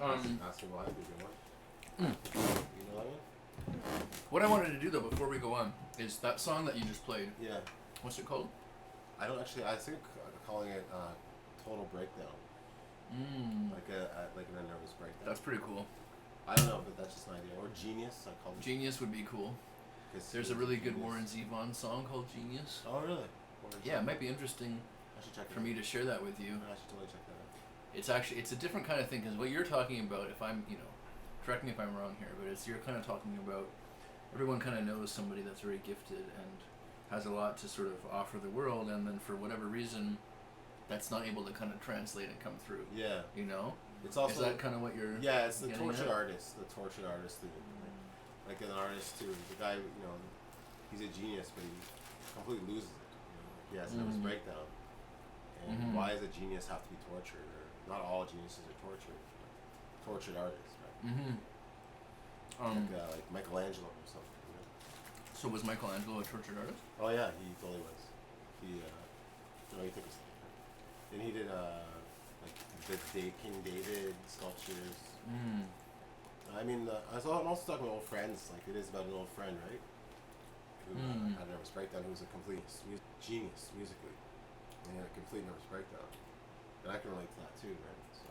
Asking why, did you want? You know that one? What I wanted to do though before we go on is that song that you just played. Yeah. What's it called? I don't actually. I think calling it Total Breakdown. Like a nervous breakdown. That's pretty cool. I don't know, but that's just an idea. Or Genius. I call it. Genius would be cool. There's a really good Warren Zevon song called Genius. Oh really? Yeah, it might be interesting I should check it for me to share that with you. I should totally check that out. It's a different kind of thing because what you're talking about, if I'm, correct me if I'm wrong here, but you're kind of talking about everyone kind of knows somebody that's very gifted and has a lot to sort of offer the world, and then for whatever reason, that's not able to kind of translate and come through. Yeah. It's also is that kind of what you're? Yeah, it's the tortured at? artist. The tortured artist. Like an artist too. The guy, he's a genius, but he completely loses it. He has a nervous breakdown. And why does a genius have to be tortured? Or not all geniuses are tortured. Tortured artists, right? Like Michelangelo or something. So was Michelangelo a tortured artist? Oh yeah, he totally was. He took a step. Then he did like the King David sculptures. I mean, I'm also talking about old friends. Like it is about an old friend, right? Who had a nervous breakdown. Who was a complete genius musically. And he had a complete nervous breakdown. And I can relate to that too, right? So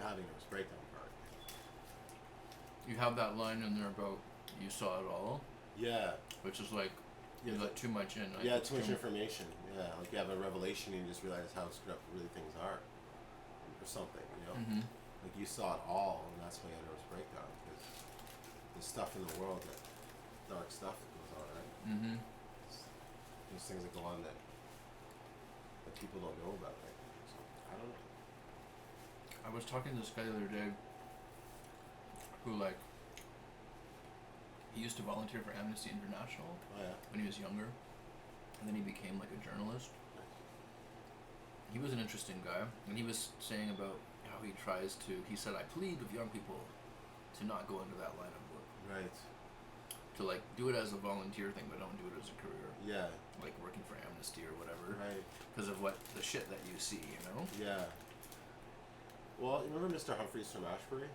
having a nervous breakdown part. You have that line in there about you saw it all. Yeah. Which is like you let too much in. Yeah, too much information. Yeah, like you have a revelation and you just realize how screwed up really things are, or something. Like you saw it all, and that's why you had a nervous breakdown because there's stuff in the world, that dark stuff that goes on, right? There's things that go on that people don't know about, right? So I don't know. I was talking to this guy the other day who he used to volunteer for Amnesty International when he was younger, and then he became like a journalist. He was an interesting guy, and he was saying about how he said, I plead with young people to not go into that line of work. Right. To do it as a volunteer thing, but don't do it as a career. Yeah. Like working for Amnesty or whatever. Right. Because of the shit that you see, Yeah. Well, you remember Mr. Humphreys from Ashbury?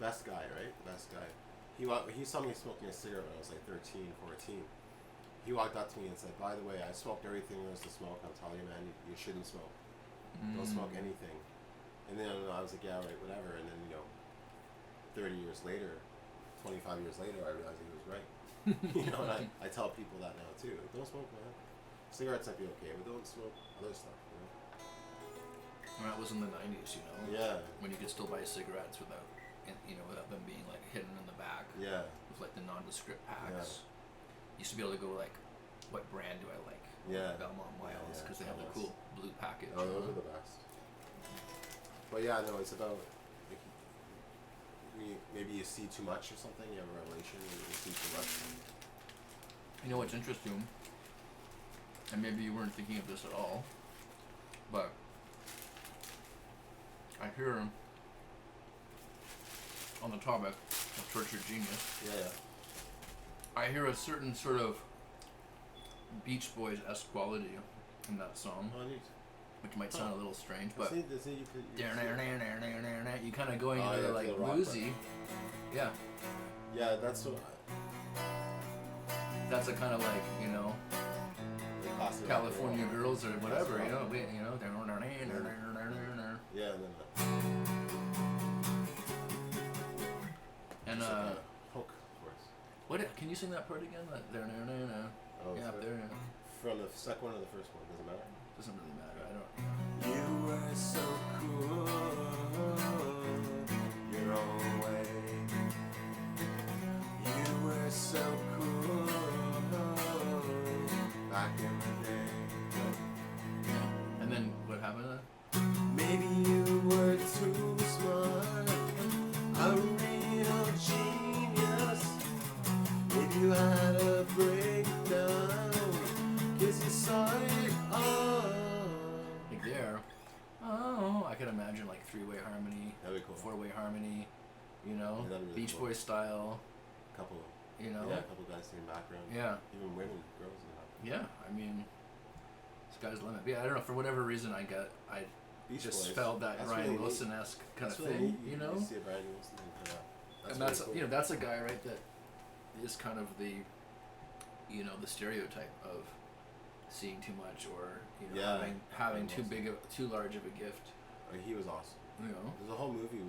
Best guy, right? Best guy. He saw me smoking a cigarette when I was like 13, 14. He walked up to me and said, by the way, I smoked everything there was to smoke. I'm telling you, man, you shouldn't smoke. Don't smoke anything. And then I was like, yeah, right, whatever. And then, 30 years later, 25 years later, I realized he was right. And I tell people that now too. Like, don't smoke, man. Cigarettes might be okay, but don't smoke other stuff, And that was in the 90s, Yeah. When you could still buy cigarettes without them being hidden in the back. Yeah. With the nondescript packs. Yeah. Used to be able to go what brand do I like? Yeah. Belmont Miles, because they have the cool blue package. Oh, those are the best. But yeah, no, it's about maybe you see too much or something. You have a revelation, and you see too much. You know what's interesting, and maybe you weren't thinking of this at all, but I hear on the topic of tortured genius. Yeah. I hear a certain sort of Beach Boys-esque quality in that song. Oh, neat. Which might sound a little strange, but you kind of going into bluesy. Yeah. Yeah, that's what. That's a kind of California girls or whatever, Yeah, and hook, of course. What can you sing that part again? Oh, yeah, there. From the second one or the first one, doesn't matter. Doesn't really matter. I don't. You were so cool, your own way. You were so cool back in the day. Yeah. And then what happened? Maybe you were too smart, a real genius. Maybe you had a breakdown, 'cause you saw it all. Oh, I could imagine three-way harmony, that'd be cool. Four-way harmony, Yeah, really Beach cool. Boys style. Couple. Yeah, a couple guys singing background. Yeah. Even women, girls. Yeah, I mean, sky's the limit. But yeah, I don't know. For whatever reason, Beach just Boys. spelled that That's Ryan really neat. Wilson-esque kind That's of really thing, neat. you know. You see a Brian Wilson thing. Yeah. And that's really cool. you know, that's a guy, right, that is kind of the, you know, the stereotype of seeing too much, or you know, Yeah. having Awesome. too large of a gift. He was awesome. You know. There's a whole movie on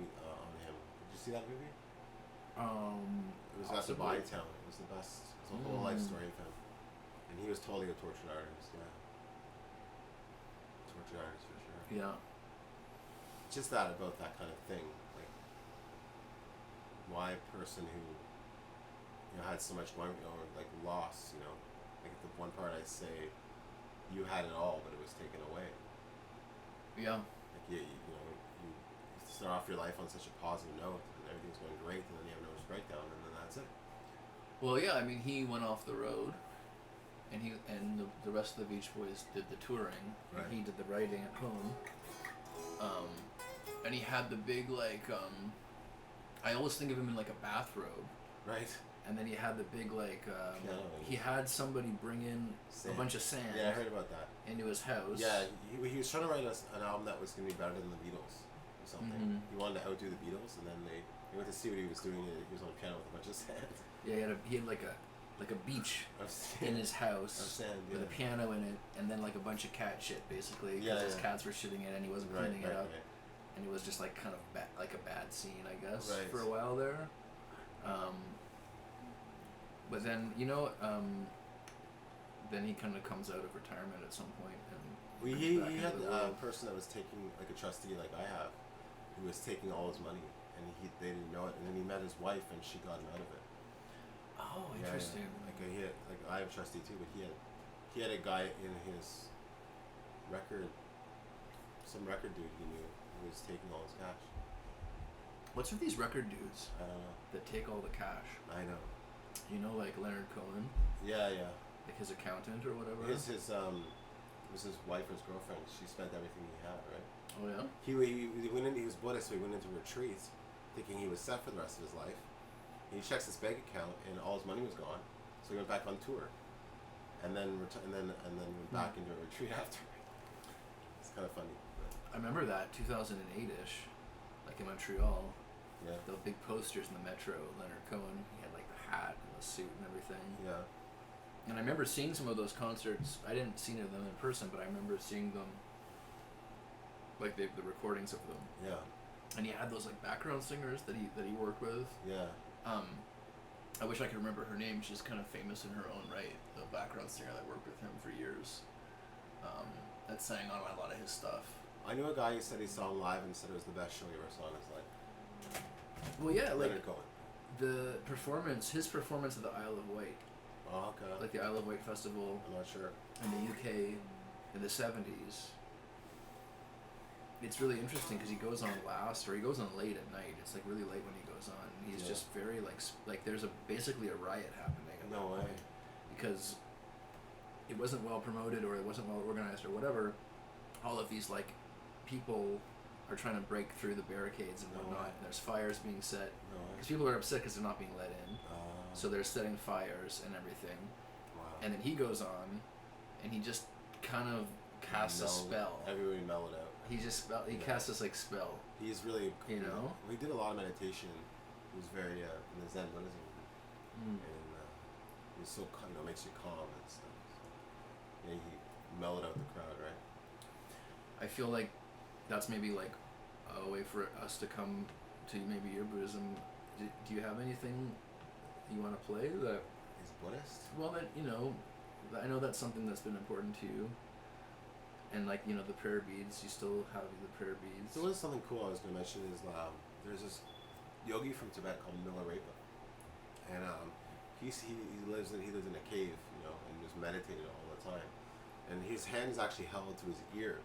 him. Did you see that movie? It was at the Possibly. Bytown. It was the best. It was a whole life Mm. story of him, and he was totally a tortured artist. Yeah, tortured artist for sure. Yeah. Just that about that kind of thing, like why a person who had so much going, like loss, like at the one part I say, you had it all, but it was taken away. Yeah. Like you start off your life on such a positive note, and everything's going great, and then you have a nervous breakdown, and then that's it. Well, yeah. I mean, he went off the road, and the rest of the Beach Boys did the touring, Right. and he did the writing at home. And he had the big I always think of him in like a bathrobe, Right. and then he had the big Piano. he had somebody bring in Sand. a bunch of sand Yeah, I heard about that. into his house. Yeah, he was trying to write an album that was going to be better than the Beatles or something. Mhm. He wanted to outdo the Beatles, and then they went to see what he was doing. He was on a piano with a bunch of sand. Yeah, he had like a beach Of sand. in his house Of sand, with a yeah. piano in it, and then like a bunch of cat shit basically, because Yeah, his yeah. cats were shitting it and he wasn't Right, cleaning right, it up, right. and it was just like kind of like a bad scene, I guess, Right. for a while there. But then then he kind of comes out of retirement at some point, and Well, comes he back into had the a world. person that was taking, like a trustee like I have, who was taking all his money, and they didn't know it, and then he met his wife, and she got him out of it. Oh, Yeah, interesting. yeah. Like I have a trustee too, but he had a guy in his some record dude he knew who was taking all his cash. What's with these record dudes I don't know. that take all the cash? I know. You know, like Leonard Cohen, Yeah, yeah. like his accountant or whatever. His it was his wife or his girlfriend. She spent everything he had, right? Oh yeah. He went in. He was Buddhist, so he went into retreat, thinking he was set for the rest of his life. He checks his bank account, and all his money was gone. So he went back on tour, and then went back into a retreat after. It's kind of funny. But I remember that 2008-ish, like in Montreal, yeah, the big posters in the metro. Leonard Cohen, he had like the hat and the suit and everything. yeah, And I remember seeing some of those concerts. I didn't see any of them in person, but I remember seeing them, like the recordings of them. yeah, And he had those like background singers that he worked with. yeah. I wish I could remember her name. She's kind of famous in her own right. The background singer that worked with him for years. That sang on a lot of his stuff. I knew a guy who said he saw him live and said it was the best show he ever saw in his life. Well, yeah, like Leonard Cohen. his performance at the Isle of Wight, Oh, okay. like the Isle of Wight Festival I'm not sure. in the UK in the 70s. It's really interesting because he goes on late at night. It's like really late when he goes on. He's Yeah. just very like there's basically a riot happening at No that way. point because it wasn't well promoted or it wasn't well organized or whatever. All of these like people are trying to break through the barricades and No whatnot. way. And there's fires being set No way. because people are upset because they're not being let in. So they're setting fires and everything. Wow. And then he goes on, and he just kind of casts a spell. Everybody mellowed out. He casts this like spell. He's really, You know? He did a lot of meditation. He was very in the Zen Buddhism, and he's so makes you calm and stuff. So, yeah, he mellowed out the crowd, right? I feel like that's maybe like a way for us to come to maybe your Buddhism. Do you have anything you want to play that? He's Buddhist. Well, that I know that's something that's been important to you. And like the prayer beads, you still have the prayer beads. So what is something cool I was going to mention is there's this yogi from Tibet called Milarepa, and he lives in a cave, and just meditated all the time, and his hand is actually held to his ear,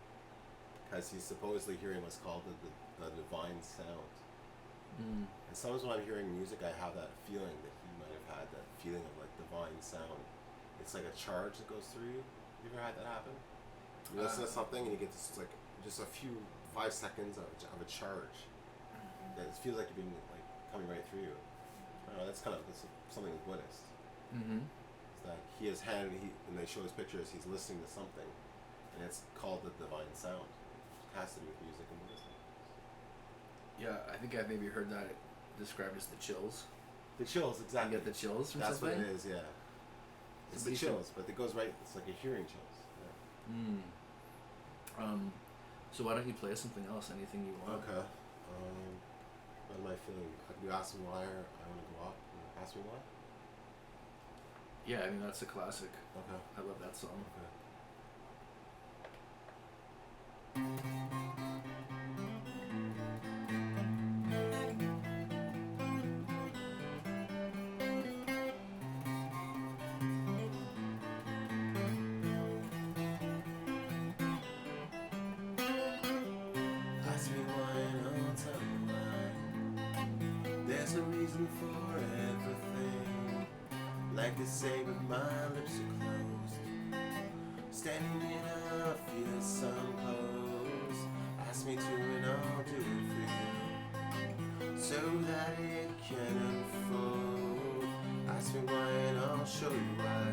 because he's supposedly hearing what's called the divine sound. And sometimes when I'm hearing music, I have that feeling that he might have had, that feeling of like divine sound. It's like a charge that goes through you. You ever had that happen? You listen to something and you get this like just a few 5 seconds of a charge that it feels like you're being like coming right through you. I don't know, that's something Buddhist. Mm-hmm. It's that he has when they show his pictures, he's listening to something, and it's called the divine sound. It's has to do with music and Buddhism. Yeah, I think I've maybe heard that described as the chills. The chills, You exactly. get the chills from That's something? what it is, yeah. It's the Somebody said- chills, but it goes right. It's like a hearing chills. Yeah. So why don't you play something else? Anything you want? Okay. What am I feeling? You asked me why I want to go up. Ask me why. Yeah, I mean that's a classic. Okay. I love that song. Okay. Ask me why and I'll tell you why. There's a reason for everything. Like they say, but my lips are closed. Standing in a fear some pose. Ask me to and I'll do it for you, so that it can unfold. Ask me why and I'll show you why.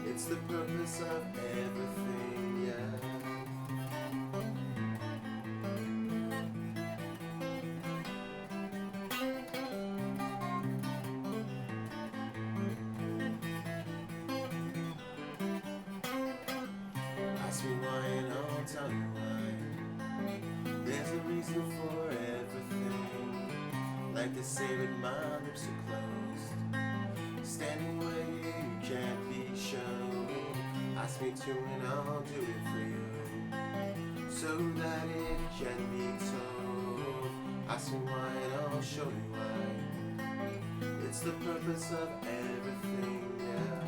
It's the purpose of everything, yeah. Ask me why and I'll tell you why. There's a reason for everything. Like they say, but my lips are closed. Standing where you can't be shown. Ask me to and I'll do it for you, so that it can be told. Ask me why and I'll show you why. It's the purpose of everything, yeah.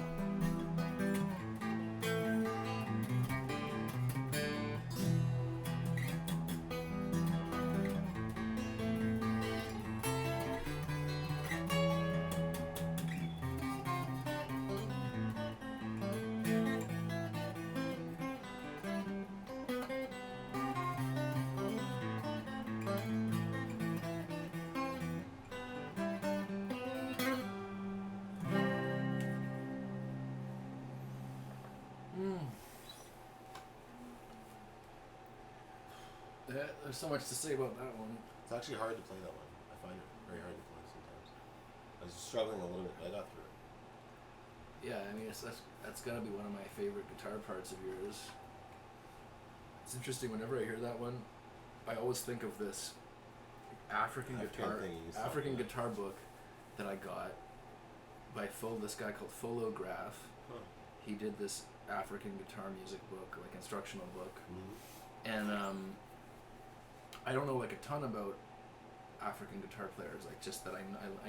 There's so much to say about that one. It's actually hard to play that one. I find it very hard to play sometimes. I was struggling a little bit, but I got through it. Yeah, I mean that's gotta be one of my favorite guitar parts of yours. It's interesting. Whenever I hear that one, I always think of this African African thing you used to talk about. guitar book that I got by this guy called Folograph. Huh. He did this African guitar music book, like instructional book, Mm-hmm. and I don't know like a ton about African guitar players, like just that I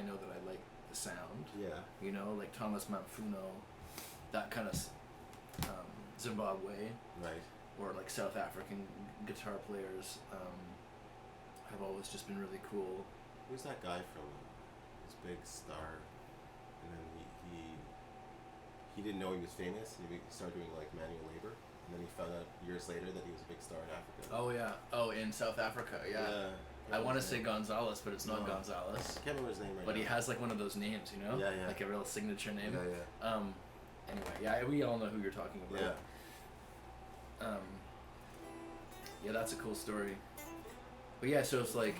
know that I like the sound, Yeah. you know, like Thomas Mamfuno, that kind of Zimbabwe Right. or like South African guitar players have always just been really cool. Who's that guy from this big star? And then he didn't know he was famous. He started doing like manual labor, and then he found out years later that he was a big star in Africa. Oh yeah, in South Africa, yeah. I want to say Gonzalez, but it's not No. Gonzalez. I can't remember his name right But now. he has like one of those names, you know? Yeah, yeah. Like a real signature name. Yeah, yeah. Anyway, yeah, we all know who you're talking Yeah. about. Yeah, that's a cool story. But yeah, so it's like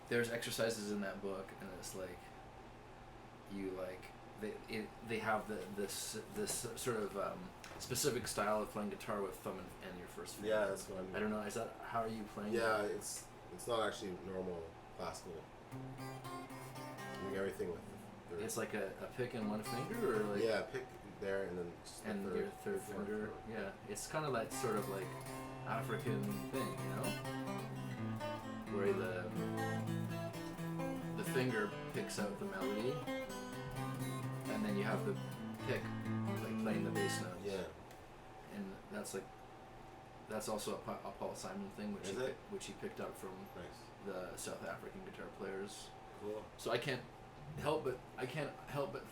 there's exercises in that book, and it's like you like they have this sort of specific style of playing guitar with thumb and your first finger. Yeah, that's what I don't know. Is that how are you playing? Yeah, it's not actually normal classical. Doing everything with the third. It's like a pick and one finger, or like Yeah, pick there and then just the and third, your third the fourth, finger. fourth. Yeah, it's kind of that sort of like African thing, you know, where the finger picks out the melody, and then you have the pick like playing the bass notes. Yeah. And that's also a Paul Simon thing, which Is it? which he picked up from Nice. the South African guitar players. Cool. So I can't help but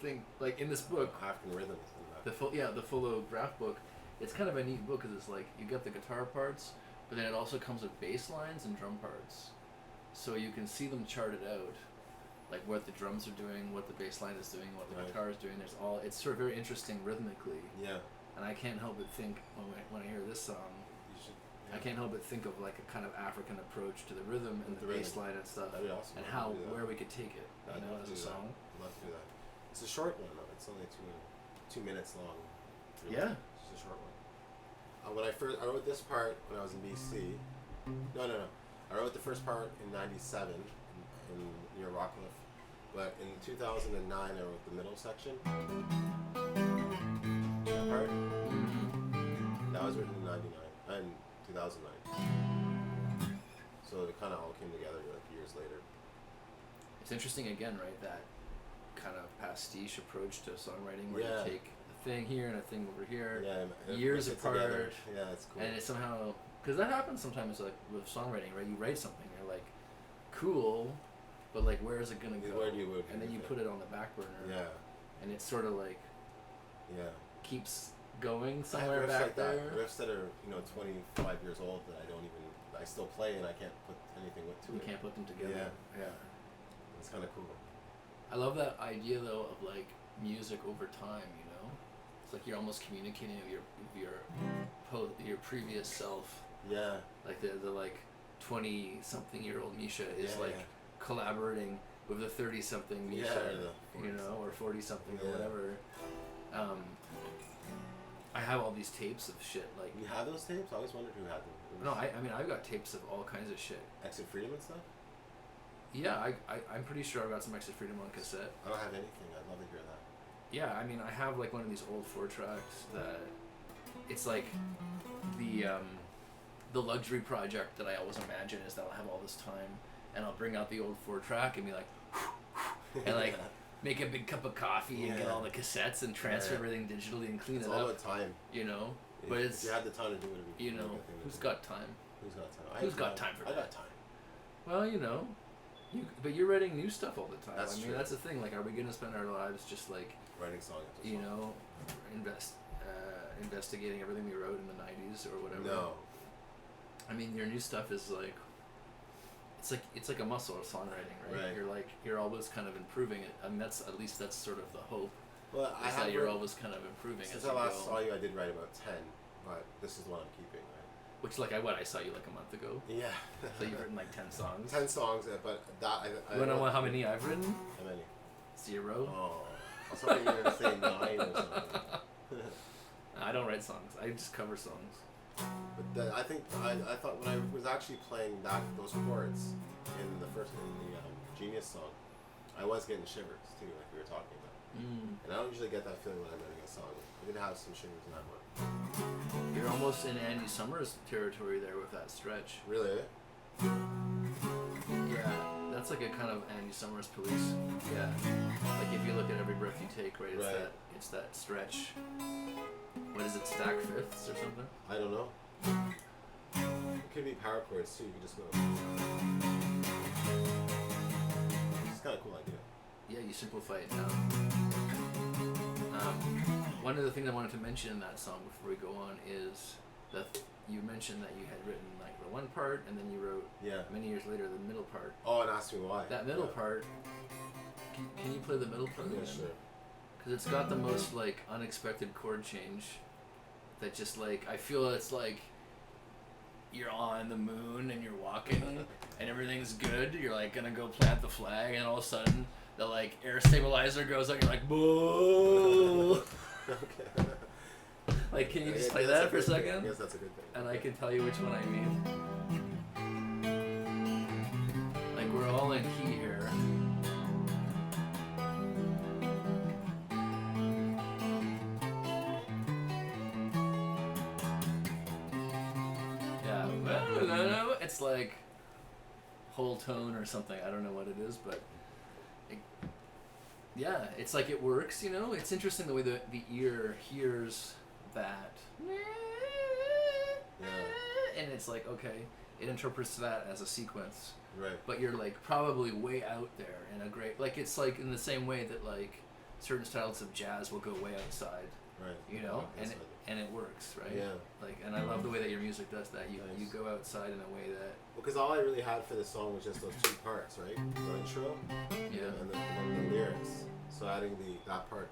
think like in this book, African rhythms and that. the Folograph book, it's kind of a neat book because it's like you get the guitar parts, but then it also comes with bass lines and drum parts, so you can see them charted out, like what the drums are doing, what the bass line is doing, what the Right. guitar is doing. It's sort of very interesting rhythmically, Yeah. and I can't help but think when I hear this song, You should I can't help but think of like a kind of African approach to the rhythm and the rhythm. bass line and stuff, That'd be awesome. and I'd how do that. where we could take it, I'd you know, love as to a do that. song. I'd love to do that. It's a short one though. It's only 2 minutes long. Really. Yeah. It's just a short one. When I wrote this part when I was in BC. No. I wrote the first part in '97 in near Rockcliffe, but in 2009 I wrote the middle section. That part. That was written in '99 and 2009. So it kind of all came together like years later. It's interesting again, right? That kind of pastiche approach to songwriting, where Yeah. you take a thing here and a thing over here, Yeah, it years puts it together. apart, Yeah, it's cool. and it somehow, because that happens sometimes, like with songwriting, right? You write something, you're like, cool, but like, where is it gonna go? Where do you and then you put it on the back burner, Yeah, and it's sort of like yeah. keeps going I somewhere have riffs back like there. that. Riffs that are 25 years old that I still play and I can't put anything with to You it. can't put them together. Yeah. It's kind of cool. I love that idea though of like music over time. You know, it's like you're almost communicating with your previous self. Yeah. Like the like 20-something-year-old Misha is Yeah, like yeah. collaborating with the 30-something Misha, Yeah, or the you know, or 40-something or Yeah. whatever. I have all these tapes of shit like. You have those tapes? I always wondered who had them. No, I mean I've got tapes of all kinds of shit. Exit Freedom and stuff? Yeah, I'm pretty sure I've got some Exit Freedom on cassette. I don't have anything. I'd love to hear that. Yeah, I mean I have like one of these old 4-tracks that it's like the luxury project that I always imagine is that I'll have all this time and I'll bring out the old 4-track and be like and like make a big cup of coffee and get Yeah. all the cassettes and transfer Yeah. everything digitally and clean It's it all up, about time. you know. If But it's you had the time to do it. It'd be you a know good thing to who's do. got time? Who's got time? Who's got time for I that? got time. Well, you know, but you're writing new stuff all the time. That's I mean true. that's the thing. Like, are we gonna spend our lives just like Writing songs. you know investigating everything we wrote in the 90s or whatever? No. I mean, your new stuff is like, it's like a muscle of songwriting, right? Right. You're always kind of improving it. I mean, that's sort of the hope. Well, I Is have that you're written- always kind of improving Since as I you last go. saw you, I did write about 10, but this is the one I'm keeping, right? Which like I saw you like a month ago. Yeah. So you've written like 10 songs. 10 songs, but that I You wanna know how many I've written? How many? 0. Oh, I was hoping you were gonna say 9 or something. I don't write songs. I just cover songs. But I think I thought when I was actually playing those chords in the Genius song, I was getting shivers too, like we were talking about. And I don't usually get that feeling when I'm writing a song. I did have some shivers in that one. You're almost in Andy Summers territory there with that stretch. Really? Yeah, that's like a kind of Andy Summers Police. Yeah, like if you look at Every Breath You Take, right? Right. It's that stretch. What is it? Stack fifths or something? I don't know. It could be power chords too. You could just go. It's kind of cool idea. Yeah, you simplify it down. One of the things I wanted to mention in that song before we go on is that you mentioned that you had written like the one part and then you wrote Yeah. many years later the middle part. Oh, and ask me why. That middle Yeah. part. Can you play the middle part? Yeah, again? sure. Because it's got the most like unexpected chord change. That just like I feel it's like you're on the moon and you're walking and everything's good. You're like gonna go plant the flag and all of a sudden the like air stabilizer goes up. You're like, boo. Okay. Like, can you Yeah, just play that's that a for a good thing. second? Yes, that's a good thing. And I can tell you which one I mean. Like we're all in key here. Yeah, it's like whole tone or something. I don't know what it is, but yeah, it's like it works. You know, it's interesting the way the ear hears that. Yeah. And it's like, okay, it interprets that as a sequence, Right. but you're like probably way out there in a great, like it's like in the same way that like certain styles of jazz will go way outside, Right. you know, and That's and it works, right? Yeah. Like, and I love the way that your music does that. You Nice. you go outside in a way that Well, because all I really had for this song was just those 2 parts, right? The intro yeah. and the lyrics. So adding that part,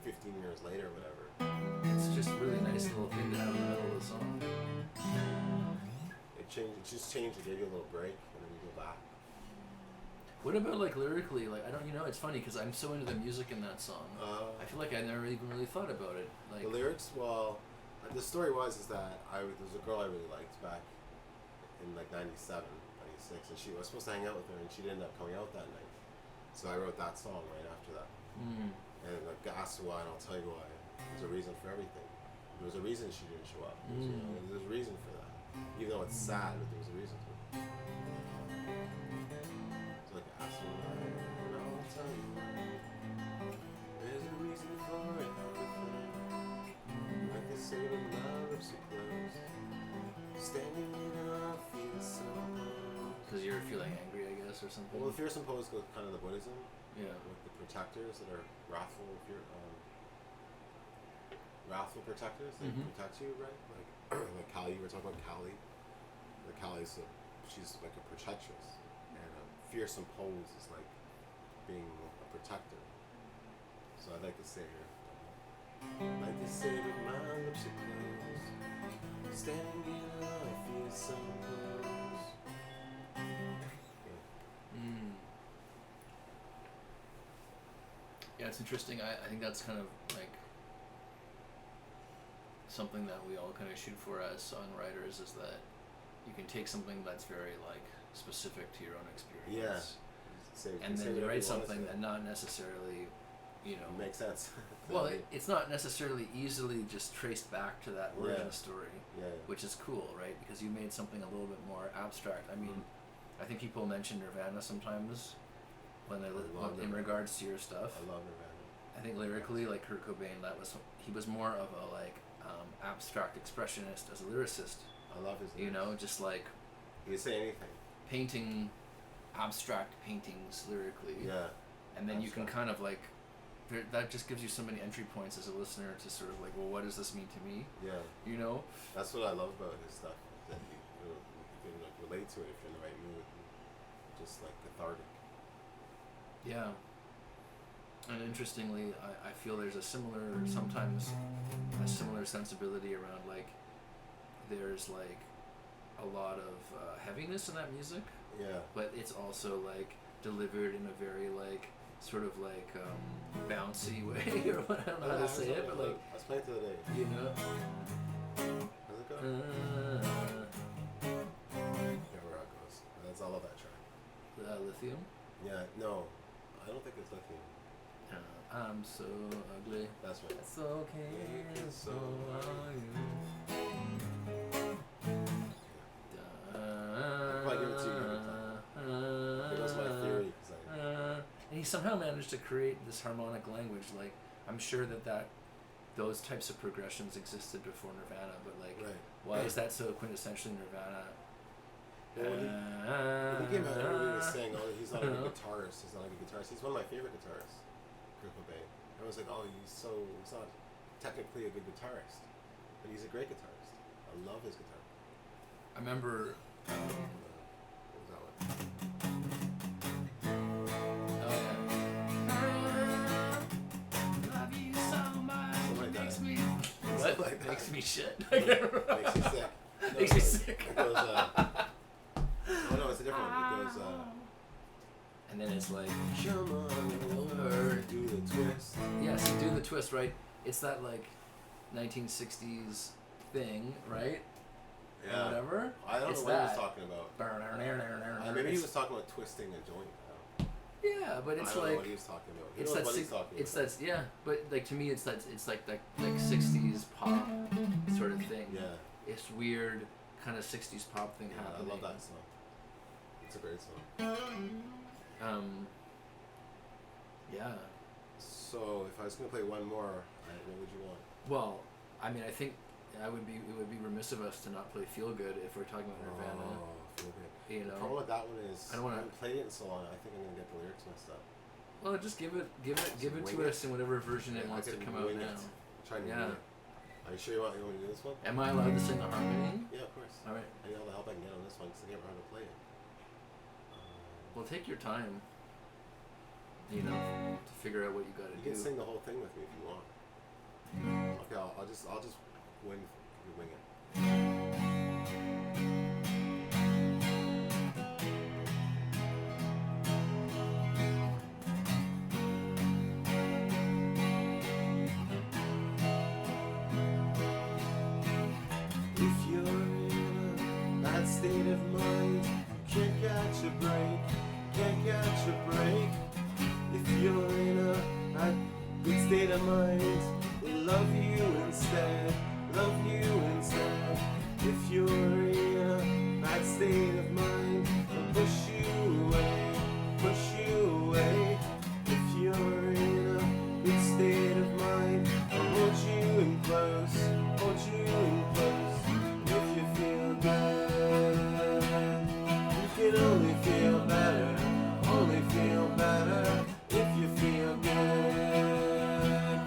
15 years later, or whatever, It's just a really nice little thing to have in the middle of the song. It changed. It just changed. It gave you a little break, and then you go back. What about like lyrically? Like I don't, it's funny because I'm so into the music in that song. I feel like I never even really thought about it. Like the lyrics, well, the story was that there was a girl I really liked back in like 97, 96, and she was supposed to hang out with her, and she didn't end up coming out that night. So I wrote that song right after that. And like asked why, and I'll tell you why. There's a reason for everything. There was a reason she didn't show up. There's a reason for that. Even though it's sad, but there was a reason for it. It's like ask me why, and I'll tell you why. There's a reason for everything. Like they say when my lips are closed. Standing in a field so close. because you're feeling angry, I guess, or something. Well, the fearsome pose goes kind of the Buddhism. Yeah. With the protectors that are wrathful, wrathful protectors that protect you, right? Like Kali, we were talking about Kali. The Kali's she's like a protectress, and a fearsome pose is like being a protector. So I'd like to say here, like they say with my lips are closed, standing in a fearsome pose. Yeah, it's interesting. I think that's kind of like something that we all kind of shoot for as songwriters, is that you can take something that's very like specific to your own experience, and then you write something that not necessarily, makes sense. Well, it's not necessarily easily just traced back to that origin story, which is cool, right? Because you made something a little bit more abstract. I mean, I think people mention Nirvana sometimes when they in regards to your stuff. I love Nirvana. I think lyrically, like Kurt Cobain, he was more of a like abstract expressionist as a lyricist. I love his lyrics. Just like he could say anything. Painting abstract paintings lyrically. Yeah. And then you can kind of like that just gives you so many entry points as a listener to sort of like, well, what does this mean to me? Yeah. That's what I love about his stuff. That you can like relate to it if you're in the right mood. Just like cathartic. Yeah. And interestingly, I feel there's sometimes a similar sensibility around like there's like a lot of heaviness in that music. Yeah. But it's also like delivered in a very like sort of like bouncy way, or I don't know how to say it, but like I was playing the other day. How's it go? Never how it goes. I love that track. Lithium? Yeah, no. I don't think it's Lithium. I'm so ugly. That's right. It's okay, so are you. I'll probably give it to you every time. I think that's my theory. And he somehow managed to create this harmonic language. Like, I'm sure that those types of progressions existed before Nirvana, but like, why is that so quintessentially Nirvana? Well, when he came out, everybody was saying, "Oh, he's not a good guitarist. He's not a good guitarist." He's one of my favorite guitarists, Kurt Cobain. I was like, "Oh, he's not technically a good guitarist, but he's a great guitarist. I love his guitar." I remember. What was that one? Love you so much. Like makes that. me. What? Like that. Makes me shit. Makes you sick. No, Makes me sick. It goes. Oh no, it's a different one. It goes. And then it's like, Come on over, do the twist. yeah, so do the twist, right? It's that like 1960s thing, right? Yeah. Or whatever. I don't It's know what he was that. talking about. Maybe he was talking about twisting a joint. Yeah, but it's I don't know like what he was talking about. He it's knows that what he's talking it's about. that yeah, but like to me it's like 60s pop sort of thing. Yeah. It's weird kind of 60s pop thing Yeah, happening. I love that song. It's a great song. Yeah. So if I was gonna play one more, what would you want? Well, I mean, I think it would be remiss of us to not play Feel Good if we're talking about Nirvana. Oh, Feel Good. You The know. problem with that one is I don't wanna- haven't played it in so long. I think I'm gonna get the lyrics messed up. Well, just give it wing to it. us in whatever version it Yeah, wants I to can come out wing now. it. Try and Yeah. wing it. Are you sure you want me to do this one? Am I allowed to sing the harmony? Yeah, of course. All right. I need all the help I can get on this one because I can't remember how to play it. Well, take your time. To figure out what you got to You do. can sing the whole thing with me if you want. I'll Okay, I'll just wing it. If you're in a bad state of mind, can't catch a break, can't catch a break. If you're in a bad good state of mind, we'll love you instead, love you instead. If you're in a bad state of mind, we'll push you away, push you away. If you're in a good state of mind, I'll hold you in close, hold you in close. If you feel good, you can only feel better, only feel better. If you feel good,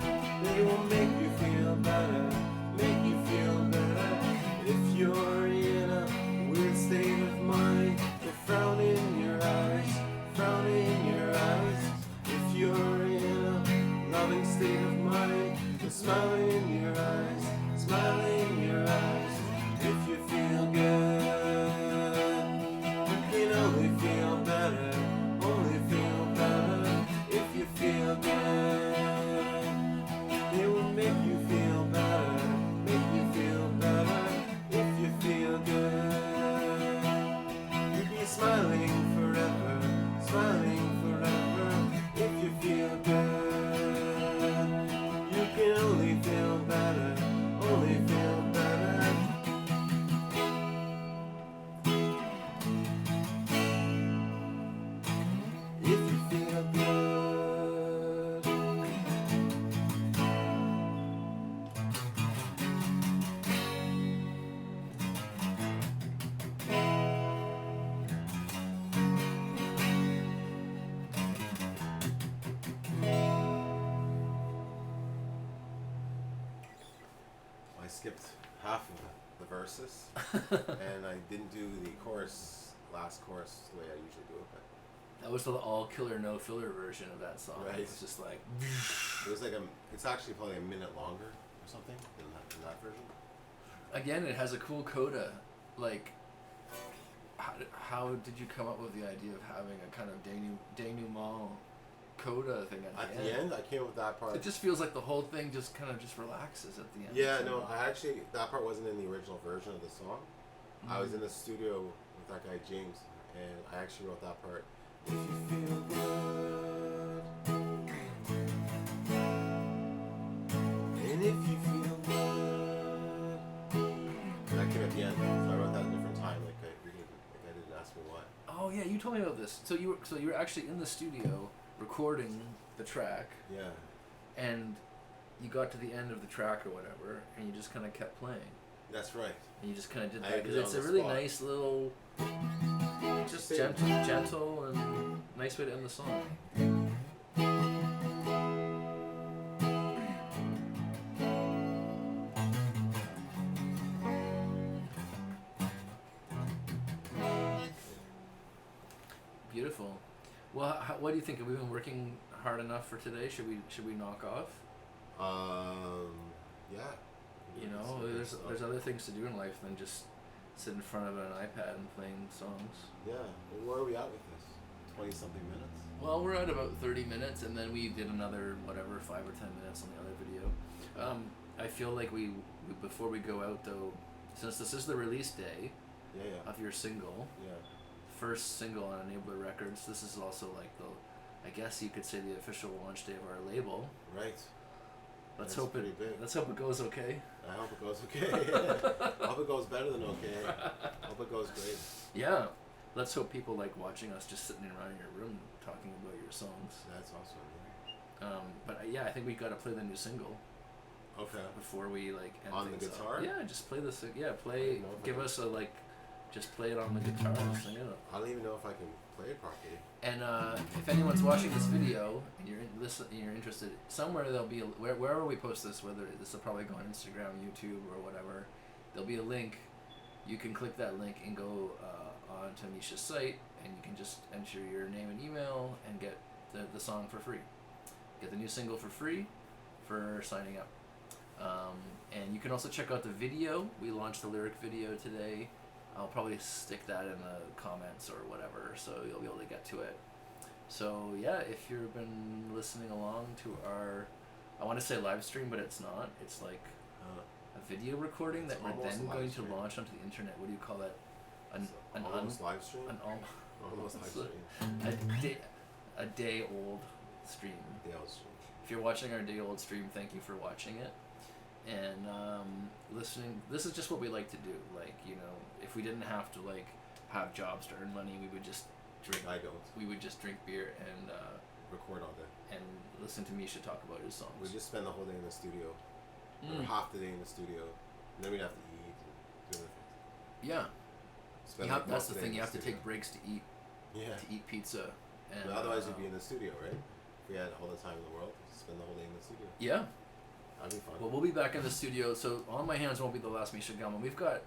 they will make you feel better, make you feel better. If you're in a weird state of mind, the frown in your eyes, frown in your eyes. If you're in a loving state of mind, the smile in your eyes, smile in your eyes. If you feel good, you can only feel better, only feel better. If you feel good, they will make you feel better, make you feel better. If you feel good, you'll be smiling forever, smiling forever. If you feel good, you can only feel better, only feel better. If you feel good. I skipped half of the verses, and I didn't do the last chorus the way I usually do it, but That was the all killer no filler version of that song. Right. It's just like it was like it's actually probably a minute longer or something than that version. again, it has a cool coda. Like, how did you come up with the idea of having a kind of denouement coda thing At the end, I came up with that part. It just feels like the whole thing just kind of just relaxes at the end. Yeah, So- no, that part wasn't in the original version of the song. I was in the studio with that guy James, and I actually wrote that part. If you feel good, and if you feel good, that came at the end. So I wrote that a different time, like I didn't ask me why. Oh yeah, you told me about this. So you were actually in the studio recording the track, Yeah, and you got to the end of the track or whatever, and you just kind of kept playing, that's right. and you just kind of did I that did because it it's on a the really spot. nice little, just Same. gentle and nice way to end the song. Beautiful. Well, what do you think? Have we been working hard enough for today? Should we knock off? Yeah. You know, there's other things to do in life than just sit in front of an iPad and playing songs. Yeah. Well, where are we at with this? 20-something minutes. Well, we're at about 30 minutes, and then we did another, 5 or 10 minutes on the other video. I feel like we before we go out, though, since this is the release day Yeah. of your single, Yeah. first single on Enabler Records, this is also like I guess you could say the official launch day of our label. Right. Let's That's hope pretty big. Let's hope it goes okay. I hope it goes okay. I hope it goes better than okay. I hope it goes great. Yeah. Let's hope people like watching us just sitting around in your room talking about your songs. That's awesome. But yeah, I think we got to play the new single Okay. before we like end On the things guitar? off. Yeah, just play this. Yeah, I play. don't know if I Give can- us just play it on the guitar and sing it. I don't even know if I can play it properly. And if anyone's watching this video and you're interested, somewhere there'll be wherever we post this, whether this will probably go on Instagram, YouTube, or whatever, there'll be a link. You can click that link and go onto Misha's site, and you can just enter your name and email and get the song for free. Get the new single for free for signing up. And you can also check out the video. We launched the lyric video today. I'll probably stick that in the comments or whatever, so you'll be able to get to it. So yeah, if you've been listening along to our, I want to say live stream, but it's not. It's like a video recording that we're then going to launch onto the internet. What do you call that? Almost live stream? Almost live stream. A day old stream. Day old stream. If you're watching our day old stream, thank you for watching it. And listening, this is just what we like to do. Like, you know, if we didn't have to like have jobs to earn money, we would just drink. I don't. We would just drink beer and record all day and listen to Misha talk about his songs. We just spend the whole day in the studio, or half the day in the studio, and then we'd have to eat and do other things. Yeah. That's the thing. You have to take breaks to eat. Yeah. To eat pizza. And but otherwise, you'd be in the studio, right? If we had all the time in the world, spend the whole day in the studio. Yeah. That'd be fun. Well, we'll be back in the studio. So On My Hands won't be the last Misha Gama. We've got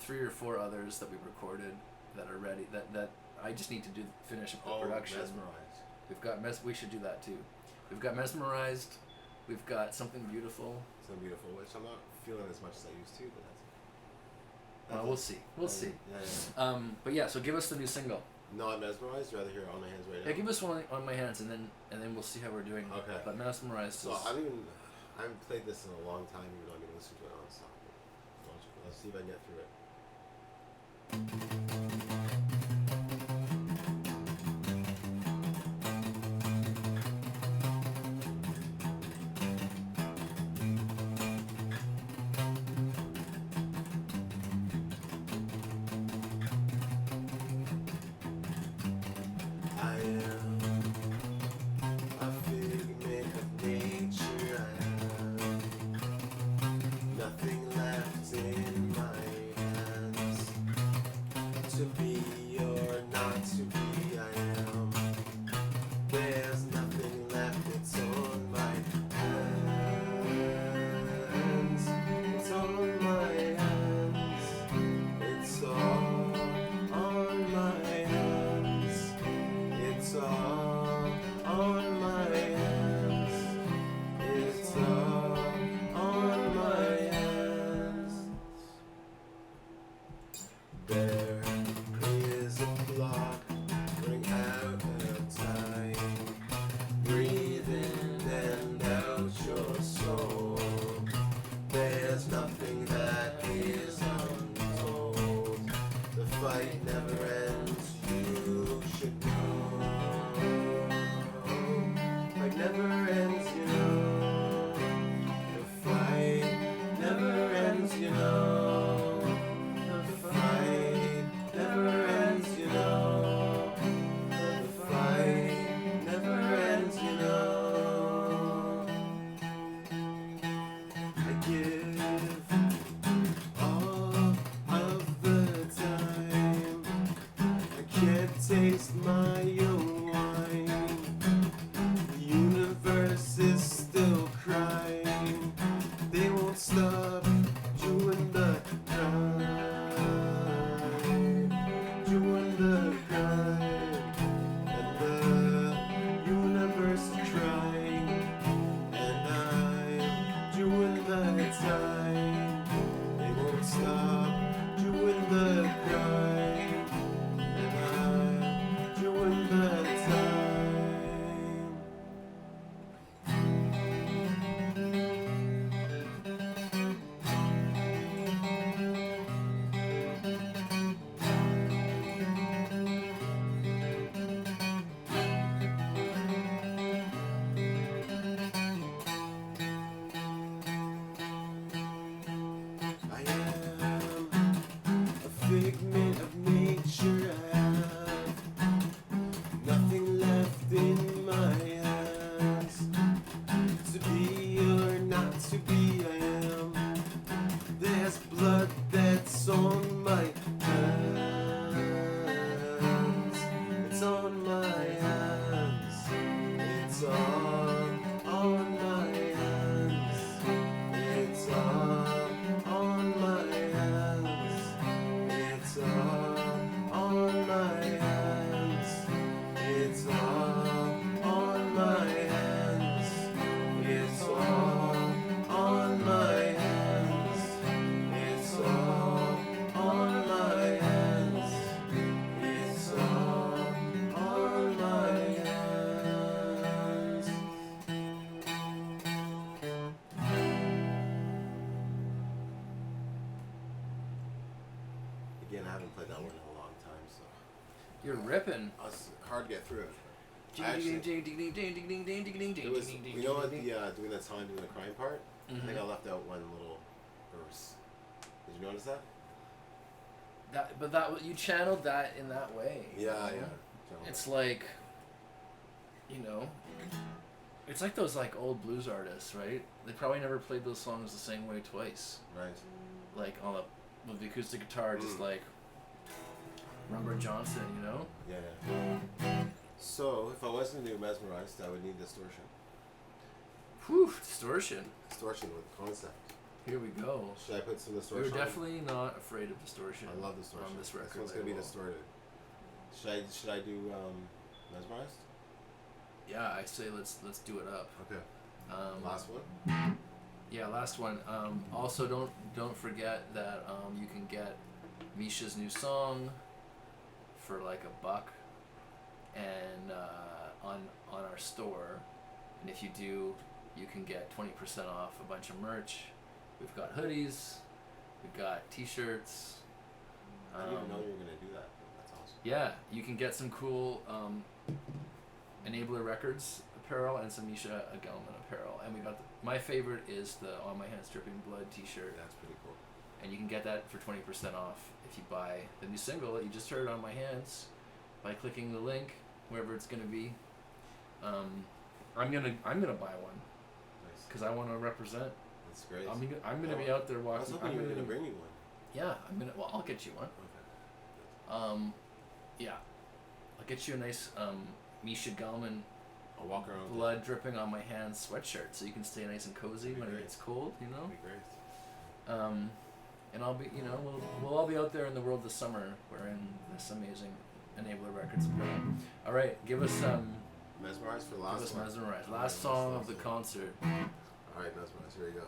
3 or 4 others that we recorded that are ready. That I just need to finish up the production. Mesmerized. We've got we should do that too. We've got Mesmerized. We've got Something Beautiful. Something Beautiful, which I'm not feeling as much as I used to, but that's we'll see. We'll see. Yeah. But yeah, so give us the new single. Not Mesmerized. Rather hear On My Hands right now. Yeah, give us one On My Hands, and then we'll see how we're doing. Okay. But Mesmerized. So I haven't played this in a long time, even though I've been listening to it non-stop. Let's see if I can get through it. I am a figment of nature. I have nothing left in my hands. To be or not to be, I am. There's nothing left, it's on my hands. It's on my hands. It's all on my hands. It's all on my hands. It's all on my hands. There is a clock, running out of time. Breathe in and out your soul. There's nothing that is untold. The fight never ends, you should know. Fight never ends, you know. The fight never ends, you know. The fight never ends, you know. The fight never ends, you know. I give all of the time. I can't taste my You're ripping. It's hard to get through it. Ding, I actually- ding, ding, ding, ding, ding, ding, ding, ding, ding, It was, ding, ding, you know what, ding, doing that song, doing the crying part? I think I Mhm. left out one little verse. Did you notice that? But you channeled that in that way. you Yeah, know? yeah. It's like, you know, it's like those like old blues artists, right? They probably never played those songs the same way twice. Right. Like on with the acoustic guitar, just like Robert Johnson, you know? Yeah. So, if I wasn't to do Mesmerized, I would need Distortion. Whew, distortion. Distortion with concept. Here we go. Should I put some We're distortion? definitely not afraid of distortion. I love distortion. On this record. This one's gonna be label. distorted. Should I do Mesmerized? Yeah, I say let's do it up. Okay. Last one. Yeah, last one. Also, don't forget that you can get Misha's new song for like $1, and on our store. And if you do, you can get 20% off a bunch of merch. We've got hoodies, we've got T-shirts. I didn't even know you were gonna do that. That's awesome. Yeah, you can get some cool Enabler Records apparel and some Misha Gelman apparel. And we got my favorite is the On My Hands Dripping Blood T-shirt. That's pretty cool. And you can get that for 20% off if you buy the new single that you just heard, On My Hands, by clicking the link wherever it's gonna be. I'm gonna buy one Nice. because I want to represent. That's great. I'm gonna be out there I was walking. hoping you were gonna bring me one. Yeah, Well, I'll get you one. Okay. Yeah, I'll get you a nice Misha Gelman I'll walk around with blood dripping on my hands sweatshirt, so you can stay nice and cozy when it great. gets cold. You it. know. That'd be great. And I'll be, we'll all be out there in the world this summer wearing this amazing Enabler Records apparel. All right, give us Mesmerized for the last give us one. Mesmerized. Alright, Last song of the one. concert. Alright, Mesmerized. Here we go.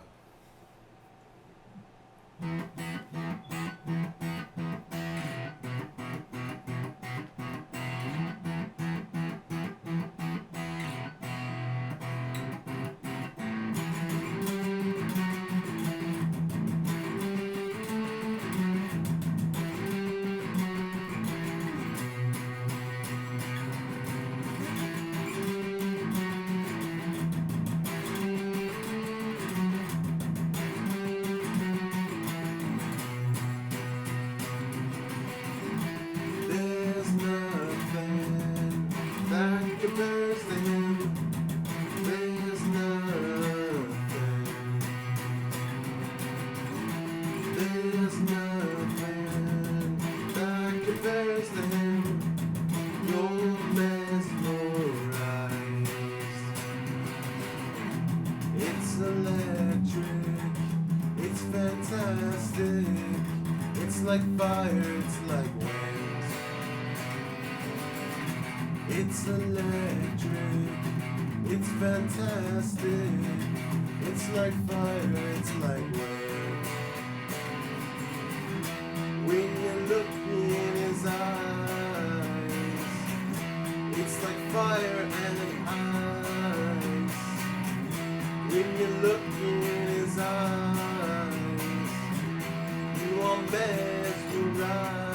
There's nothing that compares to him. There's nothing. There's nothing that compares to him. You're mesmerized. It's electric. It's fantastic. It's like fire. It's like wind. It's electric, it's fantastic, it's like fire, it's like wind. When you look in his eyes, it's like fire and ice. When you look in his eyes, you are mesmerized.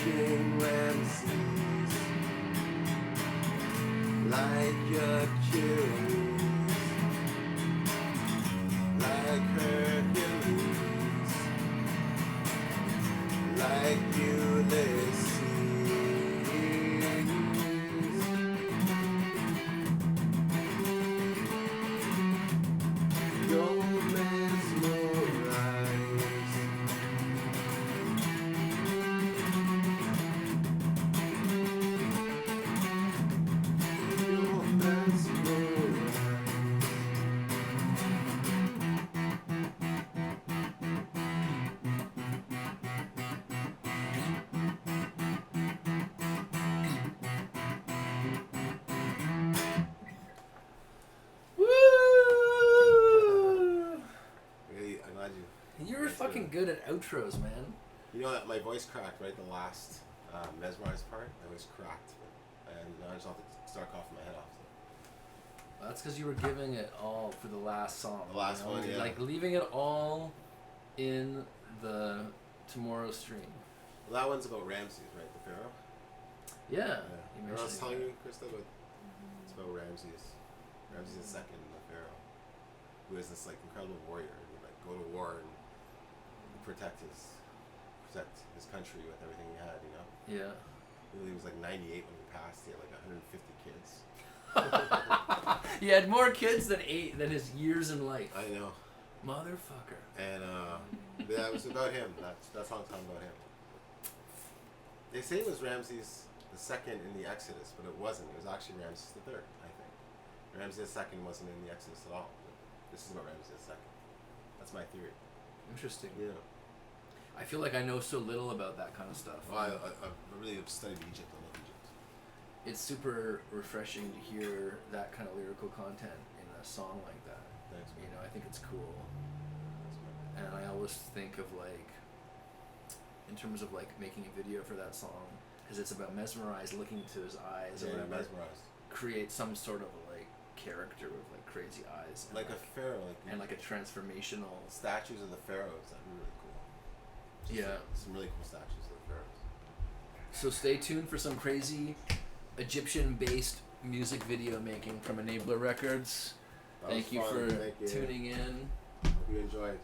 King Ramses, fucking good at outros, man. You know that my voice cracked right the last mesmerized part. My voice cracked, and now I just have to start coughing my head off. So. That's because you were giving it all for the last song. The last one, yeah. Like leaving it all in the tomorrow stream. Well, that one's about Ramses, right? The pharaoh. Yeah. Remember I was telling you, Krista, about it's about Ramses. Ramses II, the pharaoh, who is this like incredible warrior. And would like go to war and protect his country with everything he had. You know. Yeah. He was like 98 when he passed. He had like 150 kids. He had more kids than his years in life. I know. Motherfucker. And yeah, it was about him. That song's talking about him. They say it was Ramses II in the Exodus, but it wasn't. It was actually Ramses III, I think. Ramses II wasn't in the Exodus at all. This is about Ramses II. That's my theory. Interesting. Yeah. I feel like I know so little about that kind of stuff. Well, I really have studied Egypt. I love Egypt. It's super refreshing to hear that kind of lyrical content in a song like that. Thanks, man. You know, I think it's cool. Thanks, man. And I always think of like, in terms of like making a video for that song, because it's about Mesmerized looking into his eyes or whatever. Mesmerized. Create some sort of like character with like crazy eyes. And Like a pharaoh. and like a transformational. Statues of the pharaohs. That'd be really cool. Yeah. Some really cool statues of the pharaohs. So stay tuned for some crazy Egyptian-based music video making from Enabler Records. That was Thank you fun. for Thank you. tuning in. Hope you enjoyed.